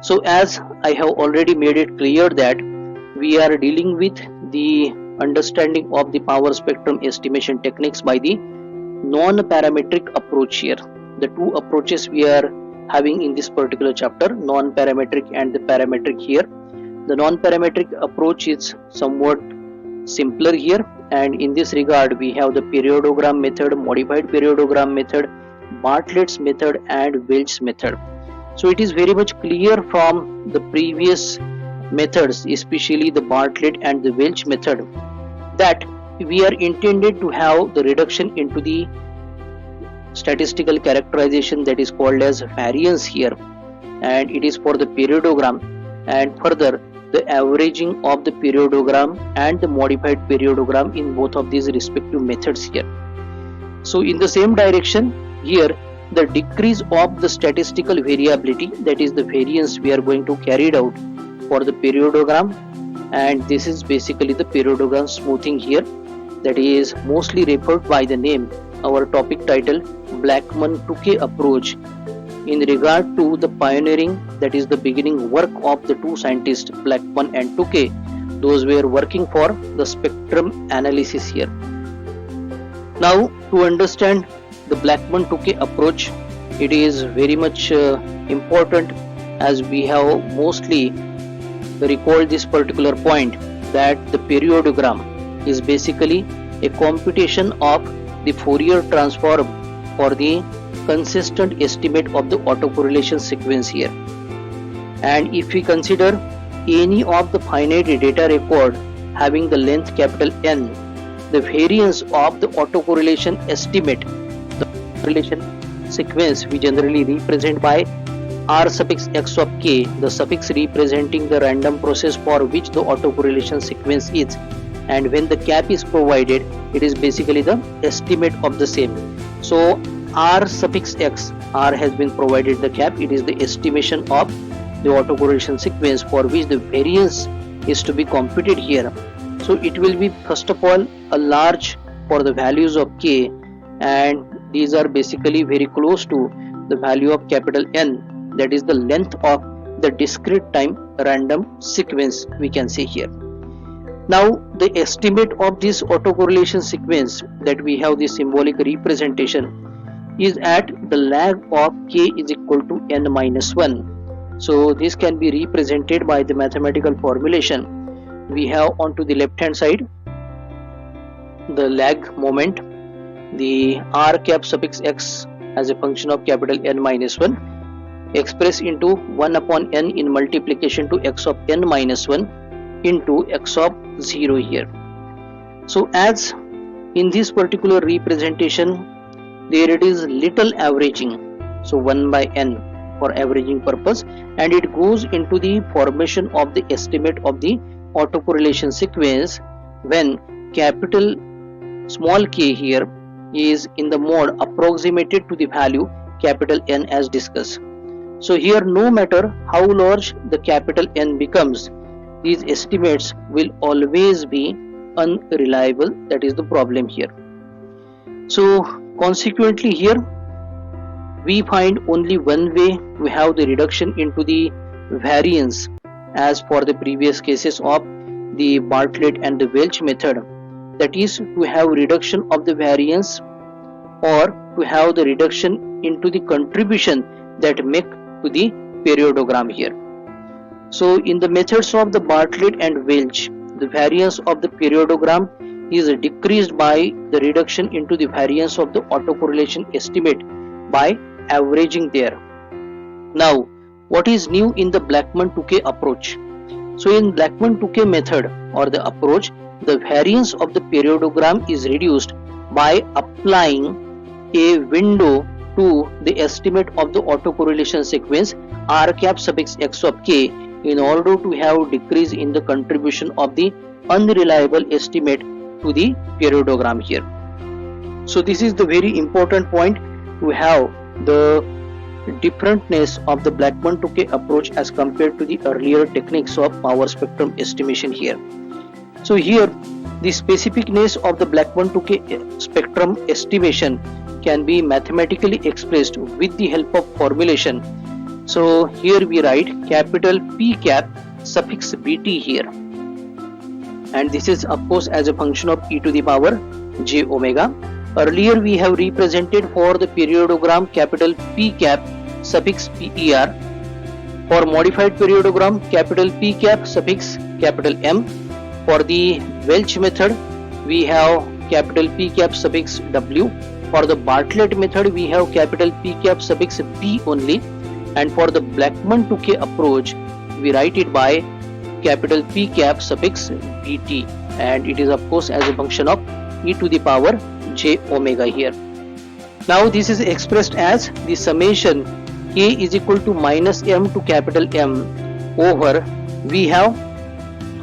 So as I have already made it clear that we are dealing with the understanding of the power spectrum estimation techniques by the non-parametric approach here. The two approaches we are having in this particular chapter, non-parametric and the parametric here. The non-parametric approach is somewhat simpler here, and in this regard we have the periodogram method, modified periodogram method, Bartlett's method and Welch's method. So it is very much clear from the previous methods, especially the Bartlett and the Welch method, that we are intended to have the reduction into the statistical characterization that is called as variance here, and it is for the periodogram, and further the averaging of the periodogram and the modified periodogram in both of these respective methods here. So in the same direction here, the decrease of the statistical variability, that is the variance we are going to carry it out for the periodogram, and this is basically the periodogram smoothing here, that is mostly referred by the name, our topic title, Blackman-Tukey approach, in regard to the pioneering, that is the beginning work of the two scientists Blackman and Tukey. Those were working for the spectrum analysis here. Now to understand the Blackman-Tukey approach, it is very much important, as we have mostly recalled this particular point, that the periodogram is basically a computation of the Fourier transform for the consistent estimate of the autocorrelation sequence here. And if we consider any of the finite data record having the length capital N, the variance of the autocorrelation estimate, the correlation sequence we generally represent by R suffix x of k, the suffix representing the random process for which the autocorrelation sequence is, and when the cap is provided, it is basically the estimate of the same. So R suffix x, R has been provided the cap, it is the estimation of the autocorrelation sequence for which the variance is to be computed here. So it will be first of all a large for the values of k, and these are basically very close to the value of capital N, that is the length of the discrete time random sequence we can say here. Now the estimate of this autocorrelation sequence, that we have the symbolic representation, is at the lag of k is equal to n minus 1. So this can be represented by the mathematical formulation. We have onto the left hand side the lag moment, the r cap suffix x as a function of capital N minus 1 expressed into 1 upon n in multiplication to x of n minus 1 into x of 0 here. So as in this particular representation there it is little averaging, so 1 by n for averaging purpose, and it goes into the formation of the estimate of the autocorrelation sequence when capital small k here is in the mode approximated to the value capital N as discussed. So here no matter how large the capital N becomes, these estimates will always be unreliable, that is the problem here. So consequently here we find only one way to have the reduction into the variance as for the previous cases of the Bartlett and the Welch method, that is to have reduction of the variance or to have the reduction into the contribution that make to the periodogram here. So in the methods of the Bartlett and Welch, the variance of the periodogram is decreased by the reduction into the variance of the autocorrelation estimate by averaging there. Now what is new in the Blackman-Tukey approach? So in Blackman-Tukey method or the approach, the variance of the periodogram is reduced by applying a window to the estimate of the autocorrelation sequence r cap suffix x of k in order to have decrease in the contribution of the unreliable estimate to the periodogram here. So this is the very important point, to have the differentness of the Blackman-Tukey approach as compared to the earlier techniques of power spectrum estimation here. So here the specificness of the Blackman-Tukey spectrum estimation can be mathematically expressed with the help of formulation So here we write capital P cap suffix bt here, and this is of course as a function of e to the power j omega. Earlier we have represented for the periodogram capital P cap suffix per. For modified periodogram capital P cap suffix capital M. For the Welch method we have capital P cap suffix W. For the Bartlett method we have capital P cap suffix B only, and for the Blackman-Tukey approach we write it by capital P cap suffix Bt, and it is of course as a function of e to the power j omega here. Now this is expressed as the summation k is equal to minus m to capital M over, we have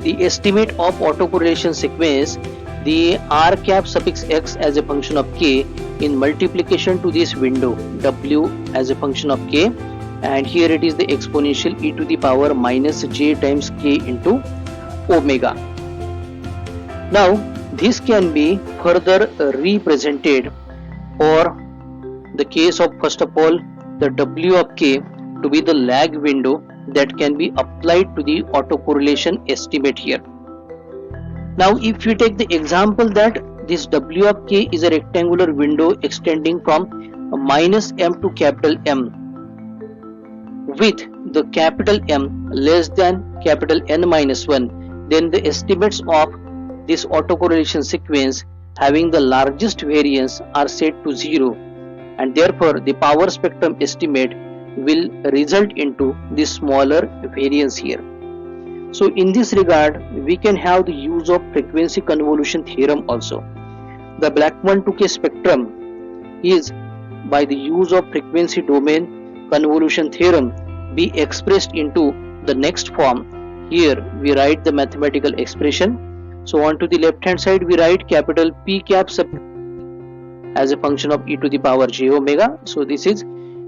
the estimate of autocorrelation sequence, the r cap suffix x as a function of k in multiplication to this window w as a function of k, and here it is the exponential e to the power minus j times k into omega. Now this can be further represented for the case of first of all the w of k to be the lag window that can be applied to the autocorrelation estimate here. Now if we take the example that this w of k is a rectangular window extending from minus m to capital M, with the capital M less than capital N minus 1, then the estimates of this autocorrelation sequence having the largest variance are set to 0, and therefore the power spectrum estimate will result into the smaller variance here. So in this regard we can have the use of frequency convolution theorem also. The Blackman-Tukey spectrum is by the use of frequency domain convolution theorem be expressed into the next form. Here we write the mathematical expression. So on to the left hand side we write capital P cap as a function of e to the power j omega. So this is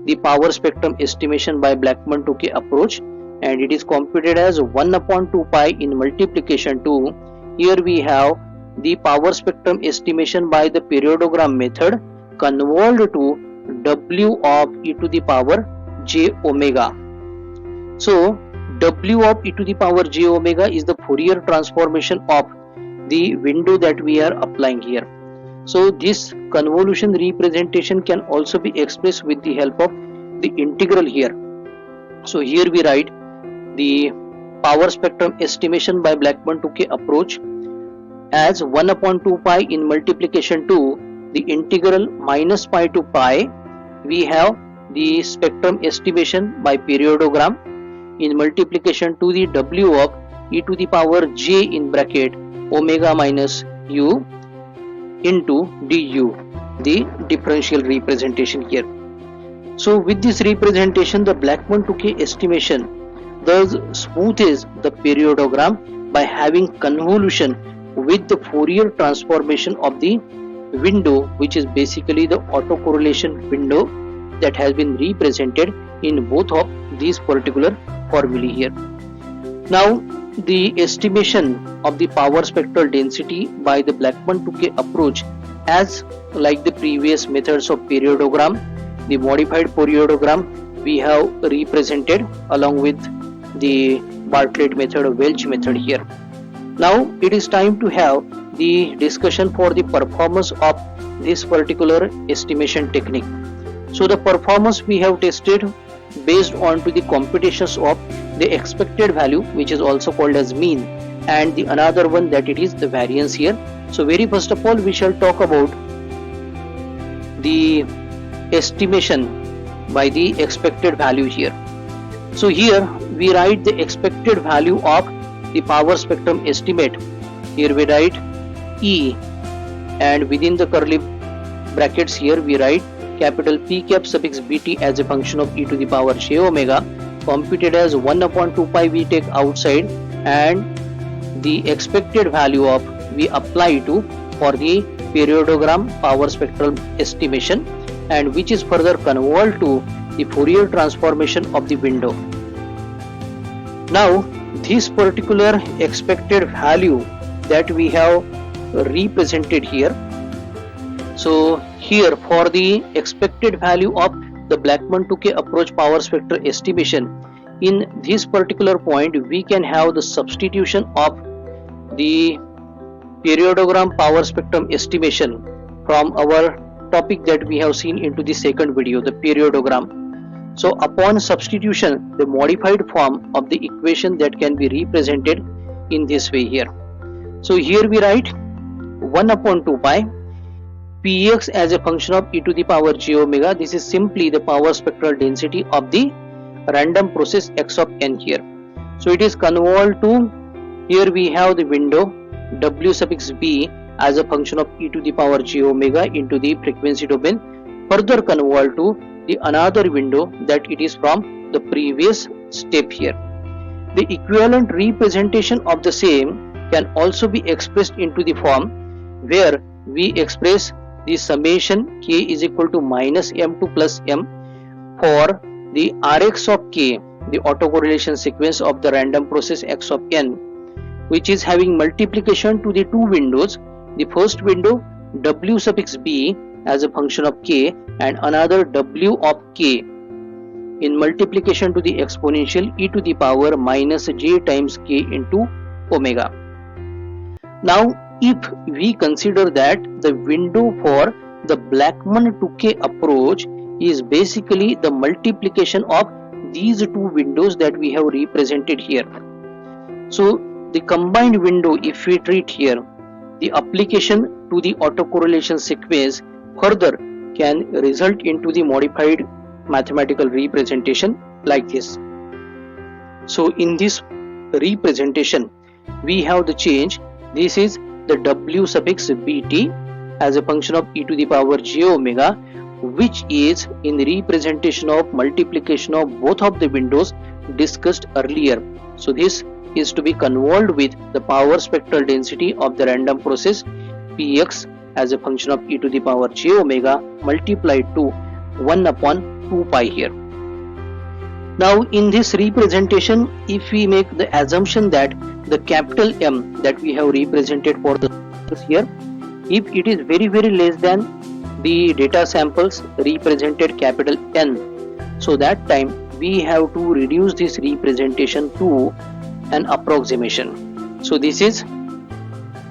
the power spectrum estimation by Blackman-Tukey approach, and it is computed as 1 upon 2 pi in multiplication to, here we have the power spectrum estimation by the periodogram method convolved to w of e to the power j omega. So w of e to the power j omega is the Fourier transformation of the window that we are applying here. So this convolution representation can also be expressed with the help of the integral here. So here we write the power spectrum estimation by Blackman-Tukey approach as 1 upon 2 pi in multiplication to the integral minus pi to pi. We have the spectrum estimation by periodogram in multiplication to the w of e to the power j in bracket omega minus u into du, the differential representation here. So with this representation the Blackman-Tukey estimation thus smoothes the periodogram by having convolution with the Fourier transformation of the window, which is basically the autocorrelation window that has been represented in both of these particular formulae here. Now the estimation of the power spectral density by the Blackman-Tukey approach, as like the previous methods of periodogram, the modified periodogram we have represented along with the Bartlett method or Welch method here. Now it is time to have the discussion for the performance of this particular estimation technique. So the performance we have tested based on to the computations of the expected value, which is also called as mean, and the another one that it is the variance here. So very first of all we shall talk about the estimation by the expected value here. So here we write the expected value of the power spectrum estimate. Here we write E, and within the curly brackets here we write capital P cap suffix bt as a function of e to the power j omega, computed as 1 upon 2 pi we take outside, and the expected value of we apply to for the periodogram power spectral estimation, and which is further convolved to the Fourier transformation of the window. Now this particular expected value that we have represented here. So here for the expected value of the the Blackman-Tukey approach power spectrum estimation, in this particular point we can have the substitution of the periodogram power spectrum estimation from our topic that we have seen into the second video, the periodogram. So upon substitution, the modified form of the equation that can be represented in this way here. So here we write 1 upon 2 pi px as a function of e to the power j omega. This is simply the power spectral density of the random process x of n here. So it is convolved to, here we have the window w suffix b as a function of e to the power j omega into the frequency domain, further convolved to the another window that it is from the previous step here. The equivalent representation of the same can also be expressed into the form where we express the summation k is equal to minus m2 plus m for the Rx of k, the autocorrelation sequence of the random process x of n, which is having multiplication to the two windows. The first window w suffix b as a function of k and another w of k in multiplication to the exponential e to the power minus j times k into omega. Now if we consider that the window for the Blackman-Tukey approach is basically the multiplication of these two windows that we have represented here. So the combined window, if we treat here, the application to the autocorrelation sequence further can result into the modified mathematical representation like this. So in this representation we have the change. This is the w suffix bt as a function of e to the power j omega, which is in the representation of multiplication of both of the windows discussed earlier. So this is to be convolved with the power spectral density of the random process px as a function of e to the power j omega multiplied to 1 upon 2 pi here. Now in this representation, if we make the assumption that the capital M that we have represented for the here, if it is very less than the data samples represented capital N, so that time we have to reduce this representation to an approximation. So this is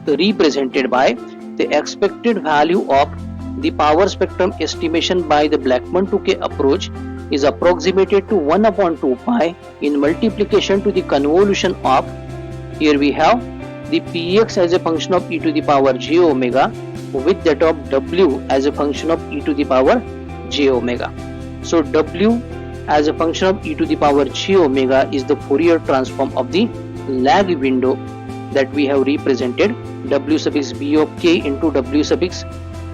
represented by the expected value of the power spectrum estimation by the Blackman-Tukey approach is approximated to 1 upon 2 pi in multiplication to the convolution of, here we have the px as a function of e to the power j omega with that of w as a function of e to the power j omega. So w as a function of e to the power j omega is the Fourier transform of the lag window that we have represented w suffix b of k into w suffix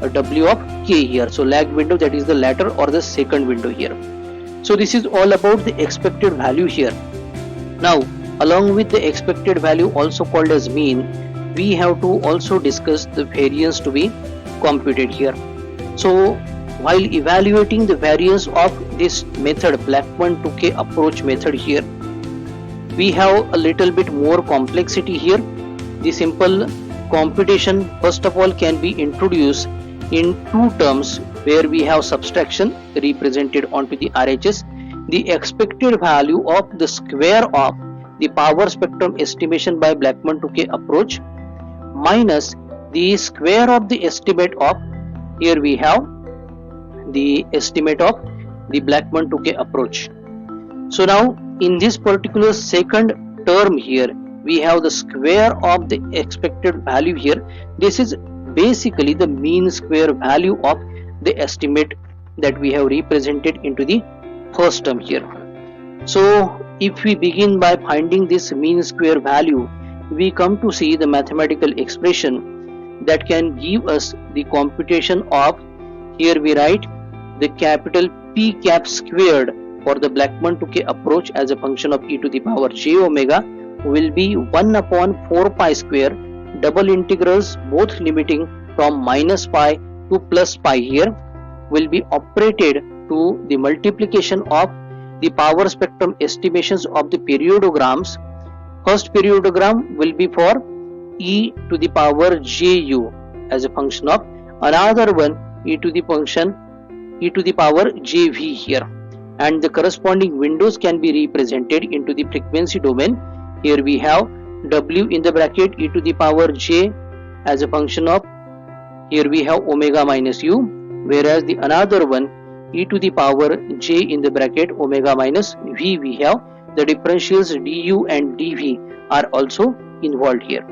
w of k here. So lag window, that is the latter or the second window here. So this is all about the expected value here. Now along with the expected value also called as mean, we have to also discuss the variance to be computed here. So while evaluating the variance of this method, Blackman-Tukey approach method here, we have a little bit more complexity here. The simple computation first of all can be introduced in two terms where we have subtraction represented onto the RHS, the expected value of the square of the power spectrum estimation by Blackman-Tukey approach minus the square of the estimate of, here we have the estimate of the Blackman-Tukey approach. So now in this particular second term here we have the square of the expected value here. This is basically the mean square value of the estimate that we have represented into the first term here. So if we begin by finding this mean square value, we come to see the mathematical expression that can give us the computation of, here we write the capital P cap squared for the Blackman-Tukey approach as a function of e to the power j omega will be 1 upon 4 pi square, double integrals both limiting from minus pi to plus pi here will be operated to the multiplication of the power spectrum estimations of the periodograms. First periodogram will be for e to the power ju as a function of, another one e to the function e to the power jv here, and the corresponding windows can be represented into the frequency domain. Here we have w in the bracket e to the power j as a function of, here we have omega minus u, whereas the another one e to the power j in the bracket omega minus v we have. The differentials du and dv are also involved here.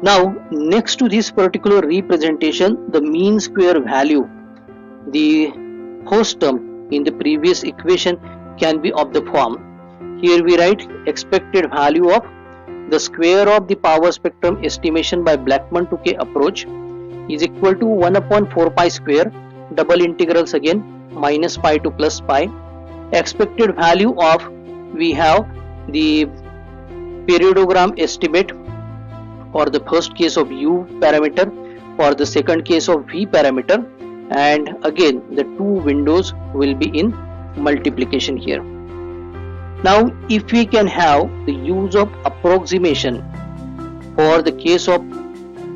Now next to this particular representation, the mean square value, the first term in the previous equation, can be of the form. Here we write expected value of the square of the power spectrum estimation by Blackman-Tukey approach is equal to 1 upon 4 pi square, double integrals again, minus pi to plus pi. Expected value of, we have the periodogram estimate for the first case of u parameter, for the second case of v parameter, and again the two windows will be in multiplication here. Now if we can have the use of approximation for the case of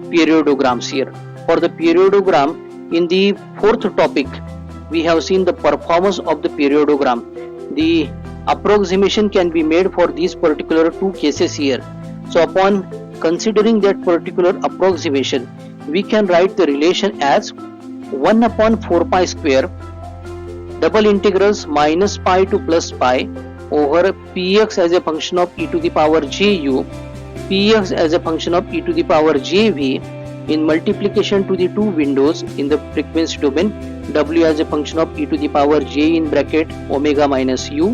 periodograms here, for the periodogram in the fourth topic we have seen the performance of the periodogram. The approximation can be made for these particular two cases here. So upon considering that particular approximation, we can write the relation as 1 upon 4 pi square, double integrals minus pi to plus pi over px as a function of e to the power ju, px as a function of e to the power jv, in multiplication to the two windows in the frequency domain, w as a function of e to the power j in bracket omega minus u,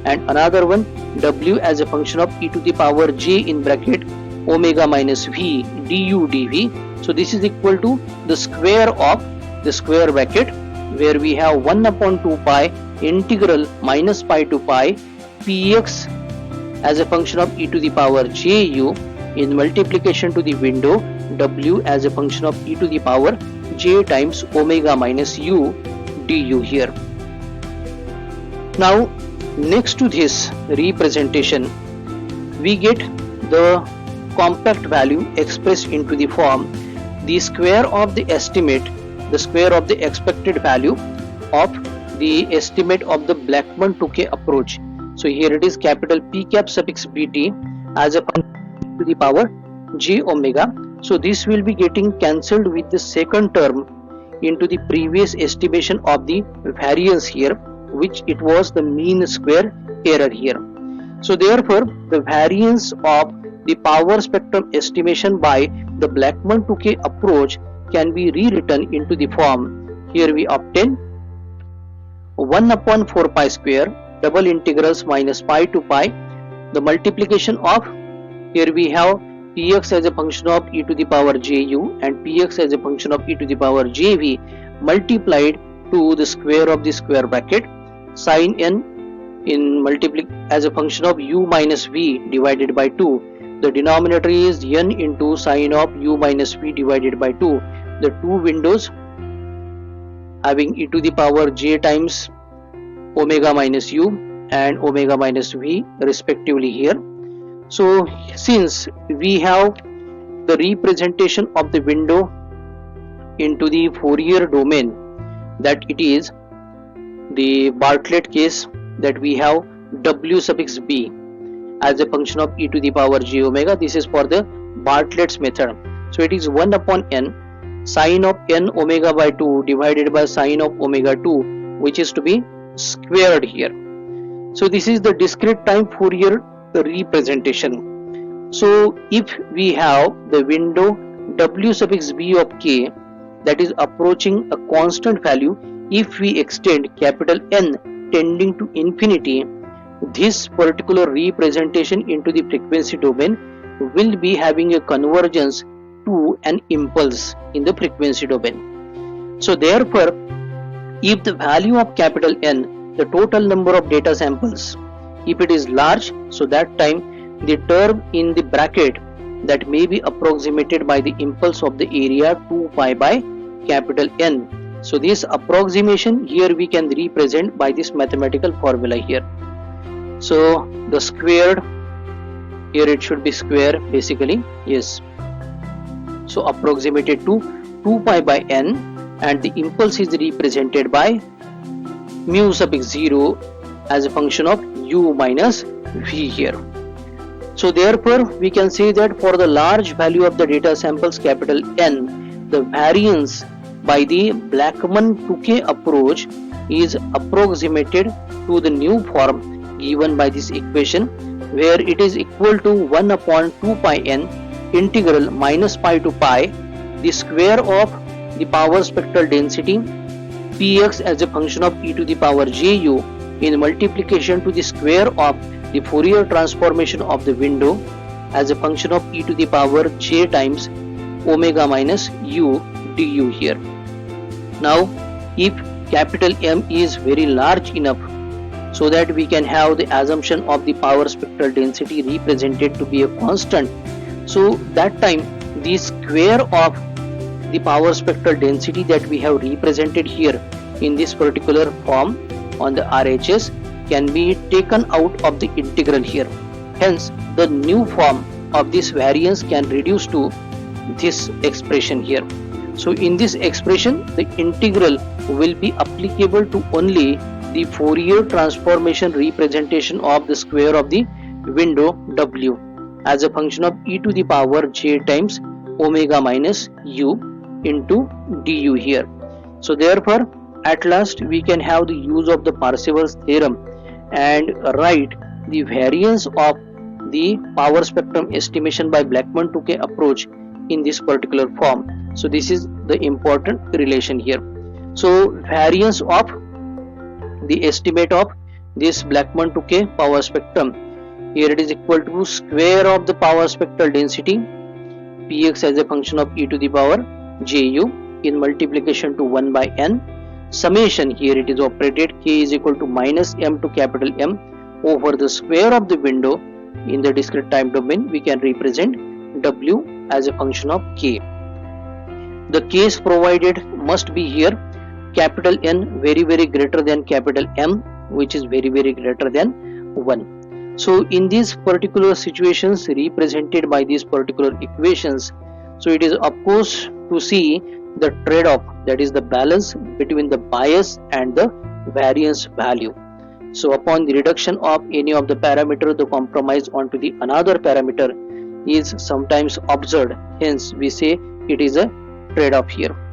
and another one w as a function of e to the power j in bracket omega minus v du dv. So this is equal to the square of the square bracket, where we have 1 upon 2 pi integral minus pi to pi px as a function of e to the power ju in multiplication to the window w as a function of e to the power j times omega minus u du here. Now next to this representation, we get the compact value expressed into the form the square of the estimate, the square of the expected value of the estimate of the Blackman-Tukey approach. So here it is capital P cap suffix bt as a function to the power j omega. So this will be getting cancelled with the second term into the previous estimation of the variance here, which it was the mean square error here. So therefore the variance of the power spectrum estimation by the Blackman-Tukey approach can be rewritten into the form. Here we obtain 1 upon 4 pi square, double integrals minus pi to pi, the multiplication of, here we have px as a function of e to the power ju and px as a function of e to the power jv multiplied to the square of the square bracket sin n in as a function of u minus v divided by 2. The denominator is n into sin of u minus v divided by 2. The two windows having e to the power j times omega minus u and omega minus v respectively here. So since we have the representation of the window into the Fourier domain, that it is the Bartlett case, that we have w suffix b as a function of e to the power j omega. This is for the Bartlett's method. So it is 1 upon n sin of n omega by 2 divided by sin of omega 2, which is to be squared here. So this is the discrete time Fourier representation. So if we have the window w suffix b of k that is approaching a constant value, if we extend capital N tending to infinity, this particular representation into the frequency domain will be having a convergence to an impulse in the frequency domain. So therefore, if the value of capital N, the total number of data samples, if it is large, so that time the term in the bracket that may be approximated by the impulse of the area 2 pi by capital N. So this approximation here we can represent by this mathematical formula here. So the squared, here it should be square basically, yes. So approximated to 2 pi by n and the impulse is represented by mu sub 0 as a function of u minus v here. So therefore we can say that for the large value of the data samples capital N, the variance by the Blackman-Tukey approach is approximated to the new form given by this equation, where it is equal to 1 upon 2 pi n integral minus pi to pi the square of the power spectral density px as a function of e to the power ju in multiplication to the square of the Fourier transformation of the window as a function of e to the power j times omega minus u du here. Now if capital M is very large enough so that we can have the assumption of the power spectral density represented to be a constant, so that time the square of the power spectral density that we have represented here in this particular form on the RHS can be taken out of the integral here. Hence the new form of this variance can reduce to this expression here. So in this expression the integral will be applicable to only the Fourier transformation representation of the square of the window w as a function of e to the power j times omega minus u into du here. So therefore at last we can have the use of the Parseval's theorem and write the variance of the power spectrum estimation by Blackman-Tukey approach in this particular form. So this is the important relation here. So variance of the estimate of this Blackman-Tukey power spectrum, here it is equal to square of the power spectral density px as a function of e to the power ju in multiplication to 1 by n summation, here it is operated k is equal to minus m to capital M over the square of the window in the discrete time domain. We can represent w as a function of k. The case provided must be here capital N very greater than capital M, which is very greater than 1. So in these particular situations represented by these particular equations, so it is of course to see the trade-off, that is the balance between the bias and the variance value. So upon the reduction of any of the parameter, the compromise onto the another parameter is sometimes observed, hence we say it is a trade-off here.